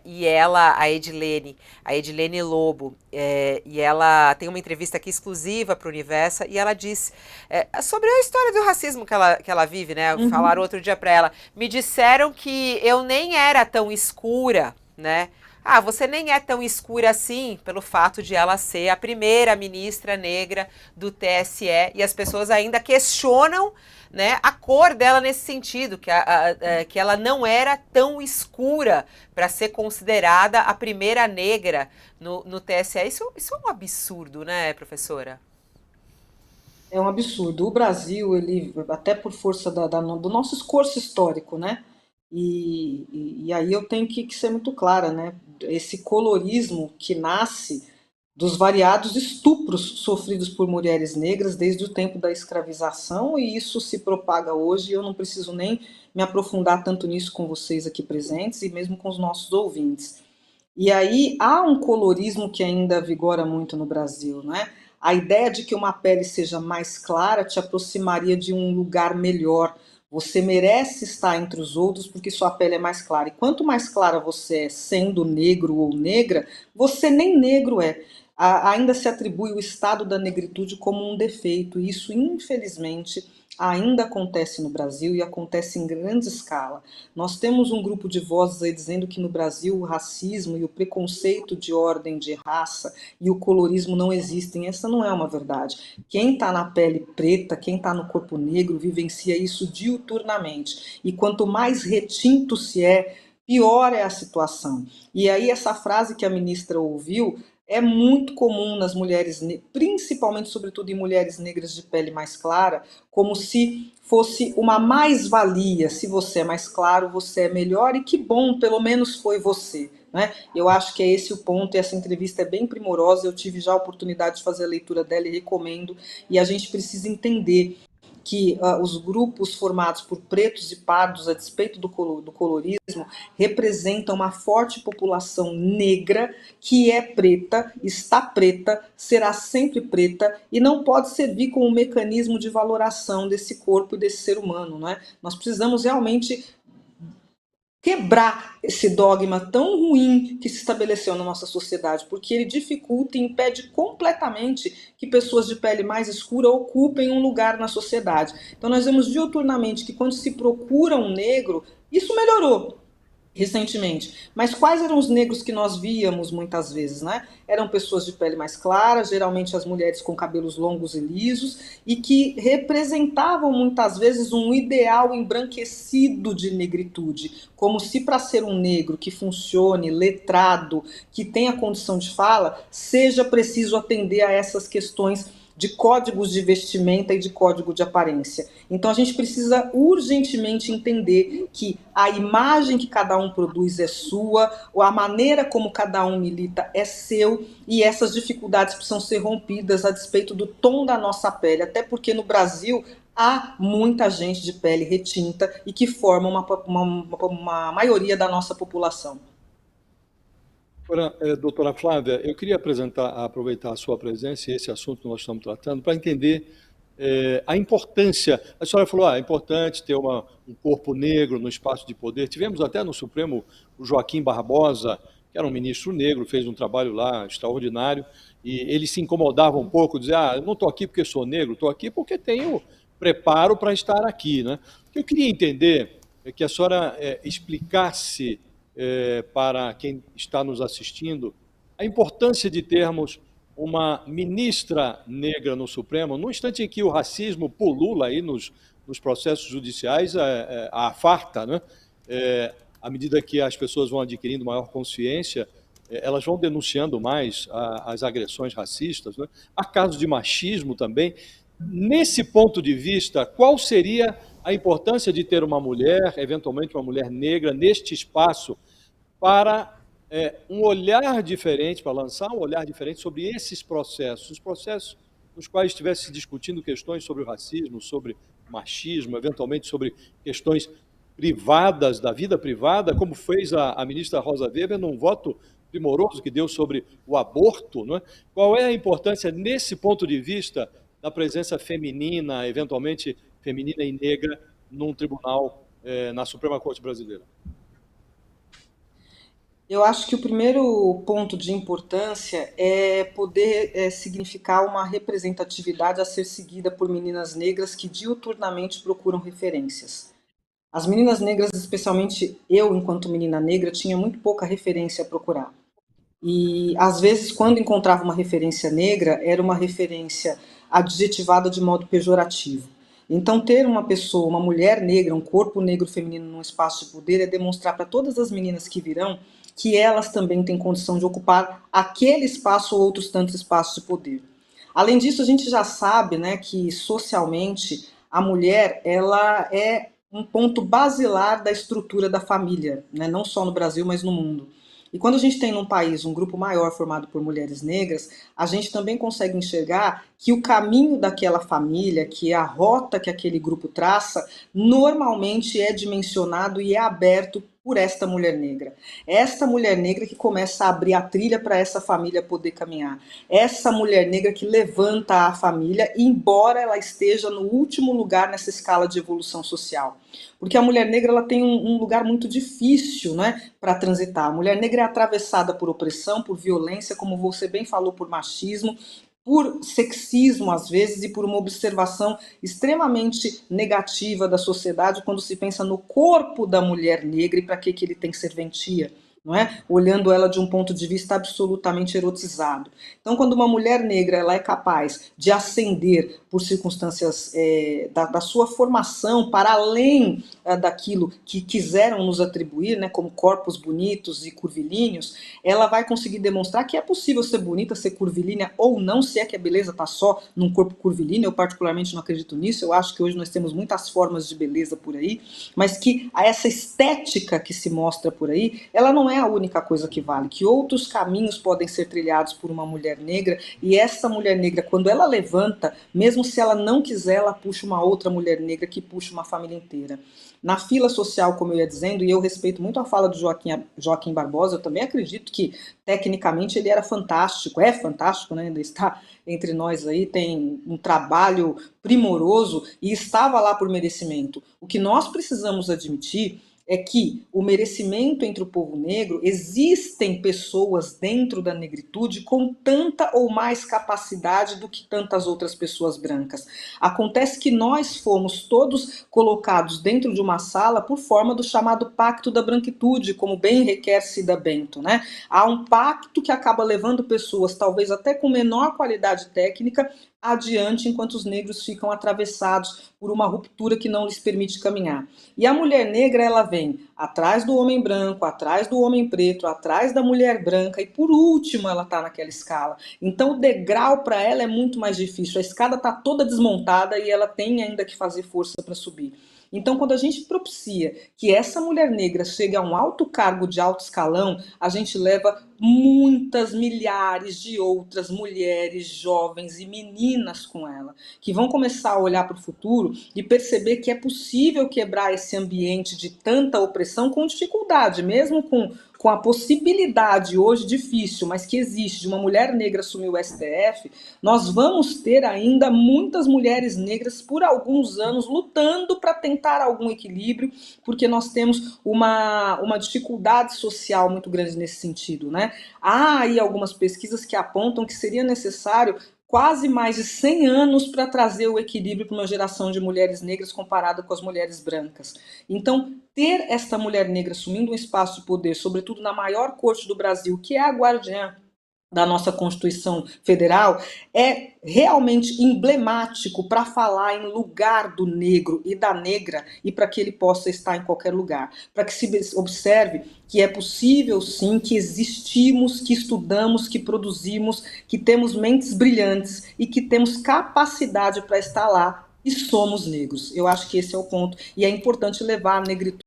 e ela, a Edilene Lobo, e ela tem uma entrevista aqui exclusiva para o Universo, e ela diz sobre a história do racismo que ela vive, né? Falaram Uhum. outro dia para ela, me disseram que eu nem era tão escura, né? Ah, você nem é tão escura assim, pelo fato de ela ser a primeira ministra negra do TSE, e as pessoas ainda questionam, né, a cor dela nesse sentido, que ela não era tão escura para ser considerada a primeira negra no TSE. Isso é um absurdo, né, professora? É um absurdo. O Brasil, ele, até por força do nosso esforço histórico, né? E aí eu tenho que ser muito clara, né? Esse colorismo que nasce dos variados estupros sofridos por mulheres negras desde o tempo da escravização, e isso se propaga hoje. Eu não preciso nem me aprofundar tanto nisso com vocês aqui presentes e mesmo com os nossos ouvintes. E aí há um colorismo que ainda vigora muito no Brasil, né? A ideia de que uma pele seja mais clara te aproximaria de um lugar melhor. Você merece estar entre os outros porque sua pele é mais clara. E quanto mais clara você é, sendo negro ou negra, você nem negro é. Ainda se atribui o estado da negritude como um defeito. E isso, infelizmente, ainda acontece no Brasil e acontece em grande escala. Nós temos um grupo de vozes aí dizendo que no Brasil o racismo e o preconceito de ordem de raça e o colorismo não existem. Essa não é uma verdade. Quem está na pele preta, quem está no corpo negro, vivencia isso diuturnamente. E quanto mais retinto se é, pior é a situação. E aí essa frase que a ministra ouviu é muito comum nas mulheres, principalmente, sobretudo em mulheres negras de pele mais clara, como se fosse uma mais-valia. Se você é mais claro, você é melhor, e que bom, pelo menos foi você. Né? Eu acho que é esse o ponto, e essa entrevista é bem primorosa. Eu tive já a oportunidade de fazer a leitura dela e recomendo. E a gente precisa entender que os grupos formados por pretos e pardos, a despeito do colorismo, representam uma forte população negra que é preta, está preta, será sempre preta e não pode servir como um mecanismo de valoração desse corpo e desse ser humano. Não é? Nós precisamos realmente quebrar esse dogma tão ruim que se estabeleceu na nossa sociedade, porque ele dificulta e impede completamente que pessoas de pele mais escura ocupem um lugar na sociedade. Então nós vemos diuturnamente que quando se procura um negro, isso melhorou recentemente. Mas quais eram os negros que nós víamos muitas vezes, né? Eram pessoas de pele mais clara, geralmente as mulheres com cabelos longos e lisos, e que representavam muitas vezes um ideal embranquecido de negritude, como se para ser um negro que funcione, letrado, que tenha condição de fala, seja preciso atender a essas questões de códigos de vestimenta e de código de aparência. Então a gente precisa urgentemente entender que a imagem que cada um produz é sua, ou a maneira como cada um milita é seu, e essas dificuldades precisam ser rompidas a despeito do tom da nossa pele, até porque no Brasil há muita gente de pele retinta e que forma uma maioria da nossa população. Agora, doutora Flávia, eu queria aproveitar a sua presença e esse assunto que nós estamos tratando para entender a importância. A senhora falou, é importante ter um corpo negro no espaço de poder. Tivemos até no Supremo o Joaquim Barbosa, que era um ministro negro, fez um trabalho lá extraordinário, e ele se incomodava um pouco, dizia, eu não estou aqui porque sou negro, estou aqui porque tenho preparo para estar aqui. Né? O que eu queria entender é que a senhora explicasse para quem está nos assistindo a importância de termos uma ministra negra no Supremo, no instante em que o racismo pulula aí nos processos judiciais, a farta, né? À medida que as pessoas vão adquirindo maior consciência, elas vão denunciando mais as agressões racistas, né? Há casos de machismo também. Nesse ponto de vista, qual seria a importância de ter uma mulher, eventualmente uma mulher negra, neste espaço para um olhar diferente, para lançar um olhar diferente sobre esses processos, os processos nos quais estivesse se discutindo questões sobre o racismo, sobre machismo, eventualmente sobre questões privadas, da vida privada, como fez a ministra Rosa Weber num voto primoroso que deu sobre o aborto. Não é? Qual é a importância, nesse ponto de vista, da presença feminina, eventualmente feminina e negra, num tribunal, na Suprema Corte Brasileira? Eu acho que o primeiro ponto de importância é poder significar uma representatividade a ser seguida por meninas negras que diuturnamente procuram referências. As meninas negras, especialmente eu, enquanto menina negra, tinha muito pouca referência a procurar. E, às vezes, quando encontrava uma referência negra, era uma referência adjetivada de modo pejorativo. Então, ter uma pessoa, uma mulher negra, um corpo negro feminino num espaço de poder é demonstrar para todas as meninas que virão que elas também têm condição de ocupar aquele espaço ou outros tantos espaços de poder. Além disso, a gente já sabe, né, que socialmente a mulher ela é um ponto basilar da estrutura da família, né, não só no Brasil, mas no mundo. E quando a gente tem num país um grupo maior formado por mulheres negras, a gente também consegue enxergar que o caminho daquela família, que é a rota que aquele grupo traça, normalmente é dimensionado e é aberto por esta mulher negra. Esta mulher negra que começa a abrir a trilha para essa família poder caminhar. Essa mulher negra que levanta a família, embora ela esteja no último lugar nessa escala de evolução social. Porque a mulher negra ela tem um lugar muito difícil, né, para transitar. A mulher negra é atravessada por opressão, por violência, como você bem falou, por machismo, por sexismo às vezes e por uma observação extremamente negativa da sociedade quando se pensa no corpo da mulher negra e para que ele tem serventia, não é? Olhando ela de um ponto de vista absolutamente erotizado. Então, quando uma mulher negra ela é capaz de ascender por circunstâncias da sua formação para além daquilo que quiseram nos atribuir, né, como corpos bonitos e curvilíneos, ela vai conseguir demonstrar que é possível ser bonita, ser curvilínea ou não, se é que a beleza está só num corpo curvilíneo. Eu particularmente não acredito nisso, eu acho que hoje nós temos muitas formas de beleza por aí, mas que essa estética que se mostra por aí, ela não é a única coisa que vale, que outros caminhos podem ser trilhados por uma mulher negra, e essa mulher negra, quando ela levanta, mesmo se ela não quiser, ela puxa uma outra mulher negra que puxa uma família inteira. Na fila social, como eu ia dizendo, e eu respeito muito a fala do Joaquim Barbosa, eu também acredito que tecnicamente ele era fantástico, é fantástico, né? Ainda está entre nós aí, tem um trabalho primoroso e estava lá por merecimento. O que nós precisamos admitir é que o merecimento entre o povo negro, existem pessoas dentro da negritude com tanta ou mais capacidade do que tantas outras pessoas brancas. Acontece que nós fomos todos colocados dentro de uma sala por forma do chamado pacto da branquitude, como bem requer Cida Bento, né? Há um pacto que acaba levando pessoas, talvez até com menor qualidade técnica, adiante, enquanto os negros ficam atravessados por uma ruptura que não lhes permite caminhar. E a mulher negra, ela vem atrás do homem branco, atrás do homem preto, atrás da mulher branca, e por último ela está naquela escala. Então o degrau para ela é muito mais difícil, a escada está toda desmontada e ela tem ainda que fazer força para subir. Então, quando a gente propicia que essa mulher negra chegue a um alto cargo de alto escalão, a gente leva muitas milhares de outras mulheres jovens e meninas com ela, que vão começar a olhar para o futuro e perceber que é possível quebrar esse ambiente de tanta opressão com dificuldade, mesmo com a possibilidade hoje difícil, mas que existe, de uma mulher negra assumir o STF. Nós vamos ter ainda muitas mulheres negras por alguns anos lutando para tentar algum equilíbrio, porque nós temos uma dificuldade social muito grande nesse sentido, né? Há aí algumas pesquisas que apontam que seria necessário quase mais de 100 anos para trazer o equilíbrio para uma geração de mulheres negras comparada com as mulheres brancas. Então, ter esta mulher negra assumindo um espaço de poder, sobretudo na maior corte do Brasil, que é a guardiã da nossa Constituição Federal, é realmente emblemático para falar em lugar do negro e da negra e para que ele possa estar em qualquer lugar. Para que se observe que é possível sim, que existimos, que estudamos, que produzimos, que temos mentes brilhantes e que temos capacidade para estar lá e somos negros. Eu acho que esse é o ponto. E é importante levar a negritude